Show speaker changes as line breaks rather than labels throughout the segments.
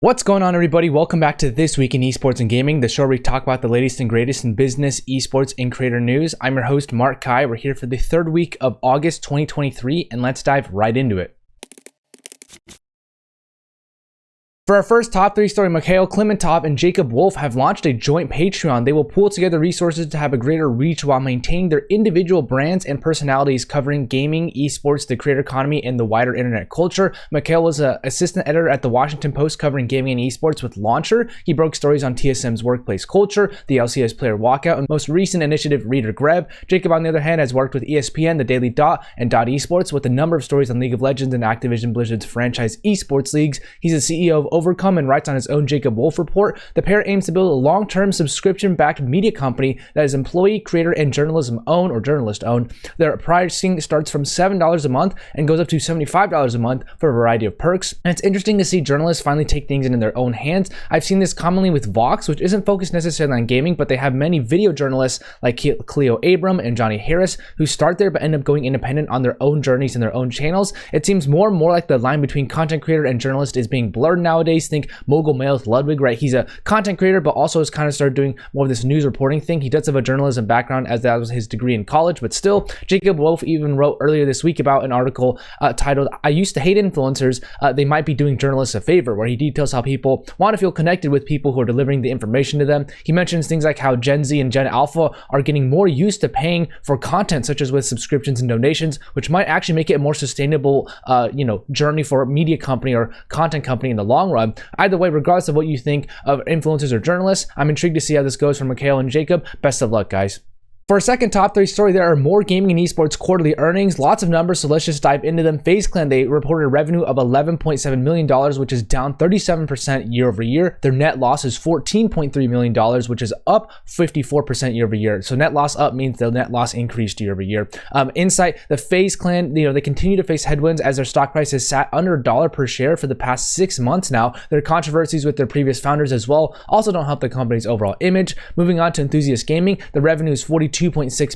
What's going on, everybody? Welcome back to This Week in Esports and Gaming, the show where we talk about the latest and greatest in business, esports, and creator news. I'm your host, 𝗠𝗿𝗖. We're here for the third week of August 2023, and let's dive right into it. For our first top 3 story, 𝗠𝗿𝗶 and 𝗖𝗶 have launched a joint Patreon. They will pool together resources to have a greater reach while maintaining their individual brands and personalities covering gaming, esports, the creator economy, and the wider internet culture. 𝗠𝗿 was an assistant editor at the Washington Post covering gaming and esports with Launcher. He broke stories on TSM's workplace culture, the LCS player walkout, and most recent initiative, Reader Greb. 𝗖𝗶, on the other hand, has worked with ESPN, the Daily Dot, and Dot Esports with a number of stories on League of Legends and Activision Blizzard's franchise esports leagues. He's the CEO of Overcome and writes on his own 𝗖𝗶 report. The pair aims to build a long-term subscription-backed media company that is employee, creator, and journalism-owned or journalist-owned. Their pricing starts from $7 a month and goes up to $75 a month for a variety of perks. And it's interesting to see journalists finally take things into their own hands. I've seen this commonly with Vox, which isn't focused necessarily on gaming, but they have many video journalists like 𝗠𝗿𝗶 and Johnny Harris who start there but end up going independent on their own journeys and their own channels. It seems more and more like the line between content creator and journalist is being blurred nowadays. Think Mogul Mail's Ludwig, right? He's a content creator, but also has kind of started doing more of this news reporting thing. He does have a journalism background, as that was his degree in college, but still, 𝗖𝗶 even wrote earlier this week about an article titled, "I used to hate influencers. They might be doing journalists a favor," where he details how people want to feel connected with people who are delivering the information to them. He mentions things like how Gen Z and Gen Alpha are getting more used to paying for content, such as with subscriptions and donations, which might actually make it a more sustainable, journey for a media company or content company in the long run. Either way, regardless of what you think of influencers or journalists, I'm intrigued to see how this goes for 𝗠𝗿 and 𝗖𝗶. Best of luck, guys. For our second top 3 story, there are more gaming and esports quarterly earnings. Lots of numbers, so let's just dive into them. FaZe Clan, they reported a revenue of $11.7 million, which is down 37% year over year. Their net loss is $14.3 million, which is up 54% year over year. So net loss up means the net loss increased year over year. Insight, the FaZe Clan, they continue to face headwinds as their stock price has sat under $1 per share for the past 6 months now. There are controversies with their previous founders as well. Also don't help the company's overall image. Moving on to Enthusiast Gaming, the revenue is $42.6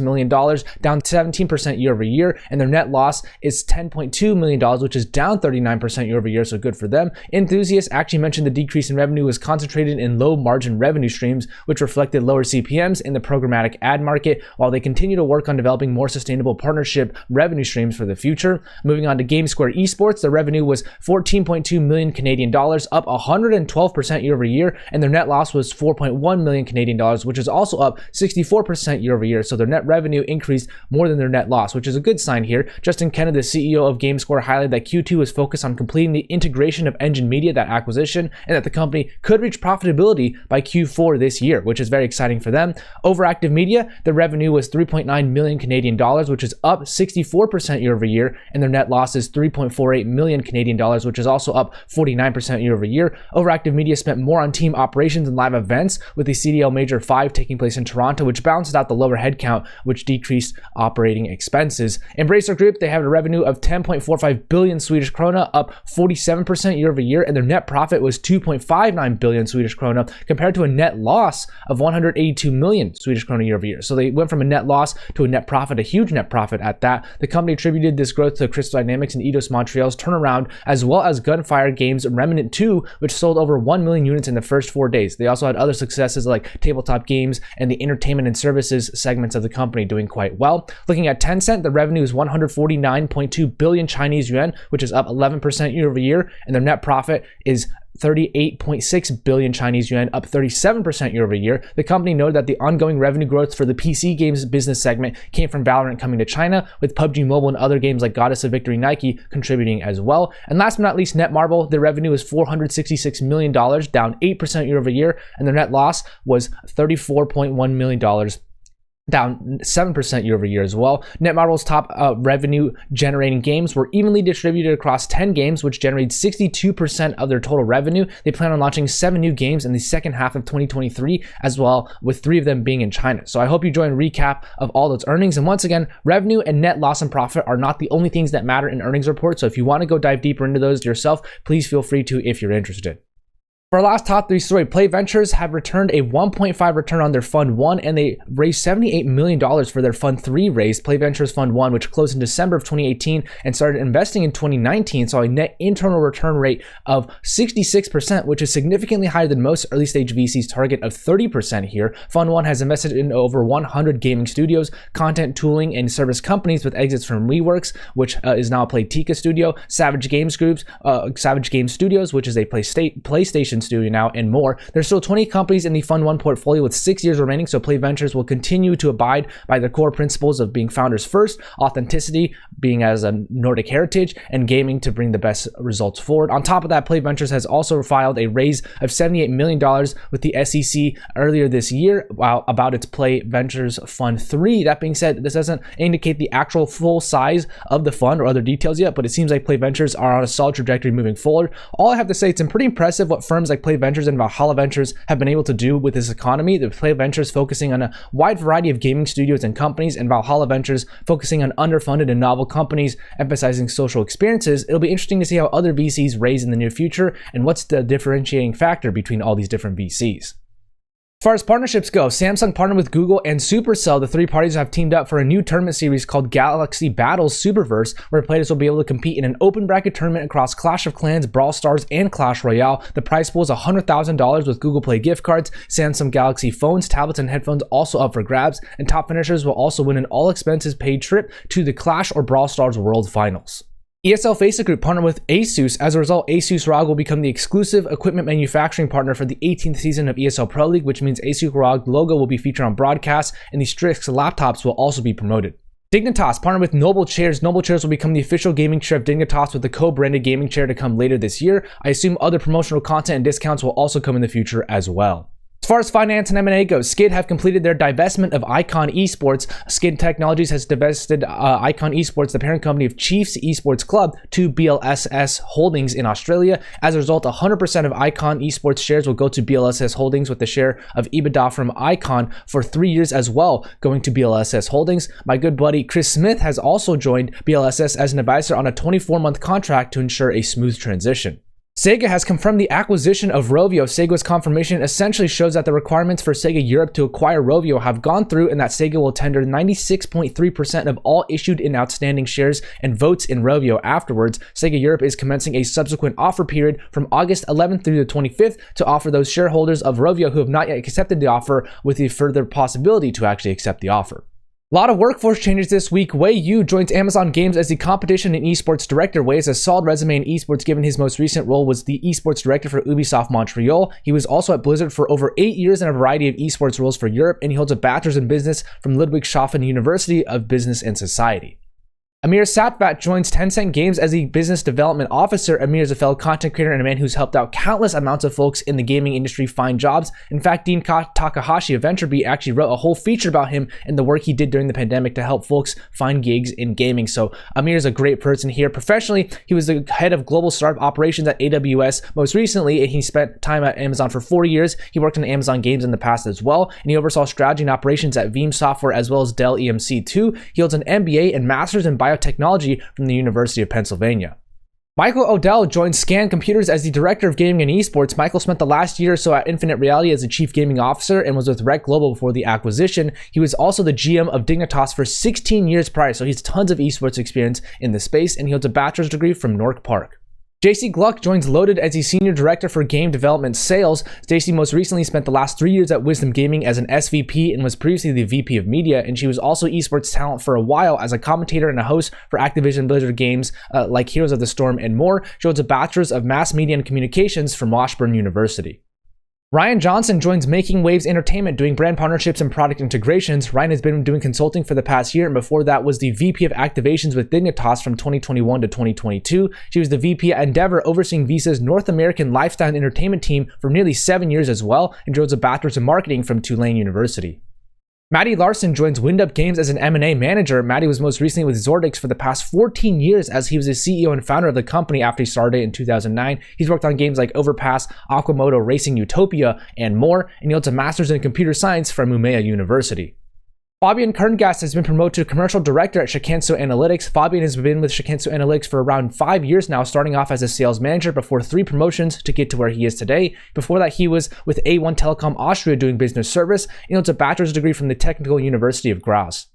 million, down 17% year over year, and their net loss is $10.2 million, which is down 39% year over year, so good for them. Enthusiast actually mentioned the decrease in revenue was concentrated in low margin revenue streams, which reflected lower CPMs in the programmatic ad market, while they continue to work on developing more sustainable partnership revenue streams for the future. Moving on to GameSquare Esports, the revenue was 14.2 million Canadian dollars, up 112% year over year, and their net loss was 4.1 million Canadian dollars, which is also up 64% year over year. So their net revenue increased more than their net loss, which is a good sign here. Justin Kennedy, the CEO of GameSquare, highlighted that Q2 was focused on completing the integration of Engine Media, that acquisition, and that the company could reach profitability by Q4 this year, which is very exciting for them. Overactive Media, the revenue was 3.9 million Canadian dollars, which is up 64% year over year, and their net loss is 3.48 million Canadian dollars, which is also up 49% year over year. Overactive Media spent more on team operations and live events, with the CDL Major 5 taking place in Toronto, which balanced out the lower headcount, which decreased operating expenses. Embracer Group, they have a revenue of 10.45 billion Swedish krona, up 47% year over year, and their net profit was 2.59 billion Swedish krona, compared to a net loss of 182 million Swedish krona year over year. So they went from a net loss to a net profit, a huge net profit at that. The company attributed this growth to Crystal Dynamics and Eidos Montreal's turnaround, as well as Gunfire Games' Remnant 2, which sold over 1 million units in the first 4 days. They also had other successes like Tabletop Games and the entertainment and services segments of the company doing quite well. Looking at Tencent, the revenue is 149.2 billion Chinese yuan, which is up 11% year over year, and their net profit is 38.6 billion Chinese yuan, up 37% year over year. The company noted that the ongoing revenue growth for the PC games business segment came from Valorant coming to China, with PUBG Mobile and other games like Goddess of Victory Nike contributing as well. And last but not least, Netmarble, their revenue is $466 million, down 8% year over year, and their net loss was $34.1 million, down 7% year over year as well. Netmarble's top revenue generating games were evenly distributed across 10 games, which generated 62% of their total revenue. They plan on launching 7 new games in the second half of 2023 as well, with 3 of them being in China. So I hope you join a recap of all those earnings. And once again, revenue and net loss and profit are not the only things that matter in earnings reports. So if you want to go dive deeper into those yourself, please feel free to if you're interested. For our last top 3 story, Play Ventures have returned a 1.5 return on their Fund 1, and they raised $78 million for their Fund 3 raise. Play Ventures Fund 1, which closed in December of 2018 and started investing in 2019, saw a net internal return rate of 66%, which is significantly higher than most early stage VCs target of 30% here. Fund 1 has invested in over 100 gaming studios, content tooling, and service companies with exits from WeWorks, which is now a Playtika studio, Savage Game Studios, which is a PlayStation studio now, and more. There's still 20 companies in the Fund 1 portfolio with 6 years remaining, so Play Ventures will continue to abide by the core principles of being founders first, authenticity, being as a Nordic heritage, and gaming to bring the best results forward. On top of that, Play Ventures has also filed a raise of $78 million with the SEC earlier this year about its Play Ventures Fund 3. That being said, this doesn't indicate the actual full size of the fund or other details yet, but it seems like Play Ventures are on a solid trajectory moving forward. All I have to say, it's pretty impressive what firms like Play Ventures and 𝗠𝗿 Ventures have been able to do with this economy. The Play Ventures focusing on a wide variety of gaming studios and companies, and 𝗠𝗿 Ventures focusing on underfunded and novel companies, emphasizing social experiences. It'll be interesting to see how other VCs raise in the near future and what's the differentiating factor between all these different VCs. As far as partnerships go, Samsung partnered with Google and 𝗠𝗿𝗖. The 3 parties have teamed up for a new tournament series called Galaxy Battles Superverse, where players will be able to compete in an open bracket tournament across Clash of Clans, Brawl Stars, and Clash Royale. The prize pool is $100,000 with Google Play gift cards, Samsung Galaxy phones, tablets, and headphones also up for grabs, and top finishers will also win an all-expenses-paid trip to the Clash or Brawl Stars World Finals. ESL Faceit Group partnered with ASUS. As a result, ASUS ROG will become the exclusive equipment manufacturing partner for the 18th season of ESL Pro League, which means ASUS ROG logo will be featured on broadcasts, and the Strix laptops will also be promoted. Dignitas partnered with Noble Chairs. Noble Chairs will become the official gaming chair of Dignitas, with the co-branded gaming chair to come later this year. I assume other promotional content and discounts will also come in the future as well. As far as finance and M&A goes, Skid have completed their divestment of Icon Esports. Skid Technologies has divested Icon Esports, the parent company of Chiefs Esports Club, to BLSS Holdings in Australia. As a result, 100% of Icon Esports shares will go to BLSS Holdings, with the share of EBITDA from Icon for 3 years as well going to BLSS Holdings. My good buddy Chris Smith has also joined BLSS as an advisor on a 24-month contract to ensure a smooth transition. Sega has confirmed the acquisition of Rovio. Sega's confirmation essentially shows that the requirements for Sega Europe to acquire Rovio have gone through, and that Sega will tender 96.3% of all issued and outstanding shares and votes in Rovio afterwards. Sega Europe is commencing a subsequent offer period from August 11th through the 25th to offer those shareholders of Rovio who have not yet accepted the offer with the further possibility to actually accept the offer. A lot of workforce changes this week. Wei Yu joins Amazon Games as the competition and esports director. Wei has a solid resume in esports, given his most recent role was the esports director for Ubisoft Montreal. He was also at Blizzard for over 8 years in a variety of esports roles for Europe, and he holds a bachelor's in business from Ludwigshafen University of Business and Society. Amir Satvat joins Tencent Games as the business development officer. Amir is a fellow content creator and a man who's helped out countless amounts of folks in the gaming industry find jobs. In fact, Dean Takahashi of VentureBeat actually wrote a whole feature about him and the work he did during the pandemic to help folks find gigs in gaming. So Amir is a great person here. Professionally, he was the head of global startup operations at AWS most recently, and he spent time at Amazon for 4 years. He worked on Amazon Games in the past as well, and he oversaw strategy and operations at Veeam Software as well as Dell EMC2. He holds an MBA and master's in biotechnology from the University of Pennsylvania. Michael Odell joined Scan Computers as the director of gaming and esports. Michael spent the last year or so at Infinite Reality as the chief gaming officer and was with Rec Global before the acquisition. He was also the GM of Dignitas for 16 years prior, so he's tons of esports experience in the space, and he holds a bachelor's degree from Nork Park. JC Gluck joins Loaded as the Senior Director for Game Development Sales. JC most recently spent the last 3 years at Wisdom Gaming as an SVP and was previously the VP of Media, and she was also esports talent for a while as a commentator and a host for Activision Blizzard games like Heroes of the Storm and more. She holds a Bachelor's of Mass Media and Communications from Washburn University. Ryan Johnson joins Making Waves Entertainment, doing brand partnerships and product integrations. Ryan has been doing consulting for the past year, and before that was the VP of Activations with Dignitas from 2021 to 2022. She was the VP at Endeavor, overseeing Visa's North American lifestyle and entertainment team for nearly 7 years as well, and holds a Bachelor's in Marketing from Tulane University. Maddie Larson joins WindUp Games as an M&A manager. Maddie was most recently with Zordix for the past 14 years as he was the CEO and founder of the company after he started in 2009. He's worked on games like Overpass, Aquamoto, Racing Utopia, and more, and he holds a master's in computer science from Umea University. Fabian Kerngast has been promoted to commercial director at 𝗠𝗿 Fabian has been with 𝗠𝗿 for around 5 years now, starting off as a sales manager before 3 promotions to get to where he is today. Before that, he was with A1 Telekom Austria doing business service, and holds a bachelor's degree from the Technical University of Graz.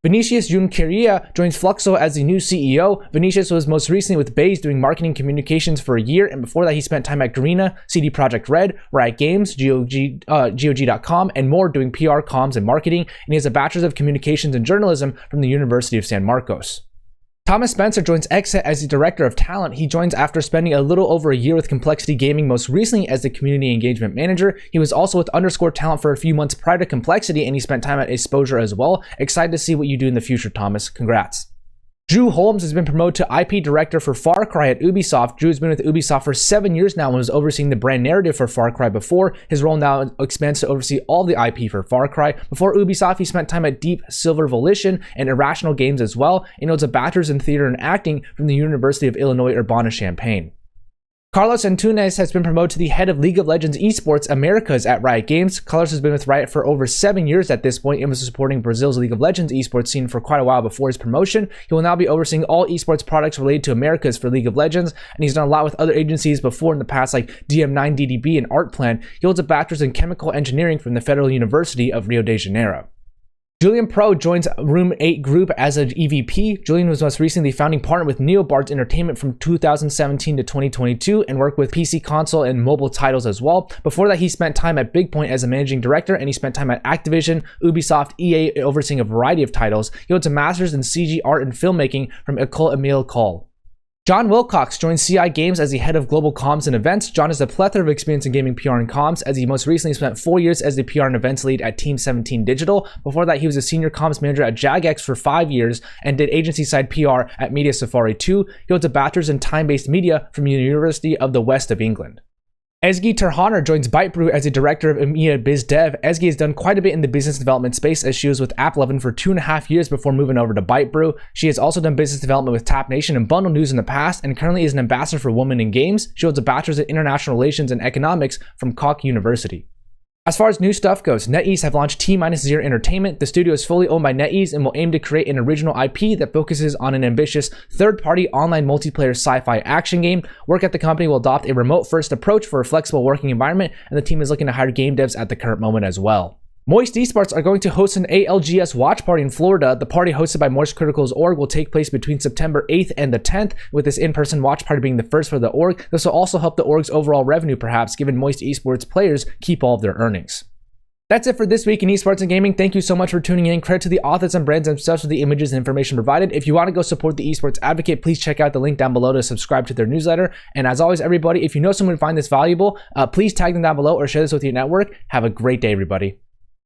Vinicius 𝗠𝗿 joins Fluxo as the new CEO. Vinicius was most recently with BASE doing marketing communications for a year, and before that he spent time at Garena, CD Projekt Red, Riot Games, GOG.com, and more doing PR, comms, and marketing, and he has a bachelor's of communications and journalism from the University of San Marcos. Thomas Spencer joins Exit as the Director of Talent. He joins after spending a little over a year with Complexity Gaming, most recently as the Community Engagement Manager. He was also with Underscore Talent for a few months prior to Complexity, and he spent time at Exposure as well. Excited to see what you do in the future, Thomas. Congrats. Drew Holmes has been promoted to IP Director for Far Cry at Ubisoft. Drew has been with Ubisoft for 7 years now and was overseeing the brand narrative for Far Cry before. His role now expands to oversee all the IP for Far Cry. Before Ubisoft, he spent time at Deep Silver Volition and Irrational Games as well, and holds a bachelor's in theater and acting from the University of Illinois Urbana-Champaign. Carlos Antunes has been promoted to the head of League of Legends Esports Americas at Riot Games. Carlos has been with Riot for over 7 years at this point and was supporting Brazil's League of Legends esports scene for quite a while before his promotion. He will now be overseeing all esports products related to Americas for League of Legends, and he's done a lot with other agencies before in the past like DM9DDB and Artplan. He holds a bachelor's in chemical engineering from the Federal University of Rio de Janeiro. Julian Pro joins Room 8 Group as an EVP. Julian was most recently the founding partner with NeoBards Entertainment from 2017 to 2022 and worked with PC console and mobile titles as well. Before that, he spent time at BigPoint as a managing director, and he spent time at Activision, Ubisoft, EA, overseeing a variety of titles. He holds a master's in CG art and filmmaking from 𝗠𝗿𝗄. John Wilcox joins CI Games as the head of global comms and events. John has a plethora of experience in gaming PR and comms, as he most recently spent 4 years as the PR and events lead at Team 17 Digital. Before that, he was a senior comms manager at Jagex for 5 years and did agency-side PR at Media Safari 2. He holds a bachelor's in time-based media from the University of the West of England. Ezgi Terhaner joins ByteBrew as the director of EMEA Biz Dev. Ezgi has done quite a bit in the business development space, as she was with AppLovin for 2.5 years before moving over to ByteBrew. She has also done business development with Tap Nation and Bundle News in the past, and currently is an ambassador for Women in Games. She holds a bachelor's in international relations and economics from Koch University. As far as new stuff goes, NetEase have launched T-0 Entertainment. The studio is fully owned by NetEase and will aim to create an original IP that focuses on an ambitious third-party online multiplayer sci-fi action game. Work at the company will adopt a remote-first approach for a flexible working environment, and the team is looking to hire game devs at the current moment as well. Moist Esports are going to host an ALGS watch party in Florida. The party hosted by Moist Critical's org will take place between September 8th and the 10th, with this in-person watch party being the first for the org. This will also help the org's overall revenue, perhaps, given Moist Esports players keep all of their earnings. That's it for this week in esports and gaming. Thank you so much for tuning in. Credit to the authors and brands themselves for the images and information provided. If you want to go support the Esports Advocate, please check out the link down below to subscribe to their newsletter. And as always, everybody, if you know someone who find this valuable, please tag them down below or share this with your network. Have a great day, everybody.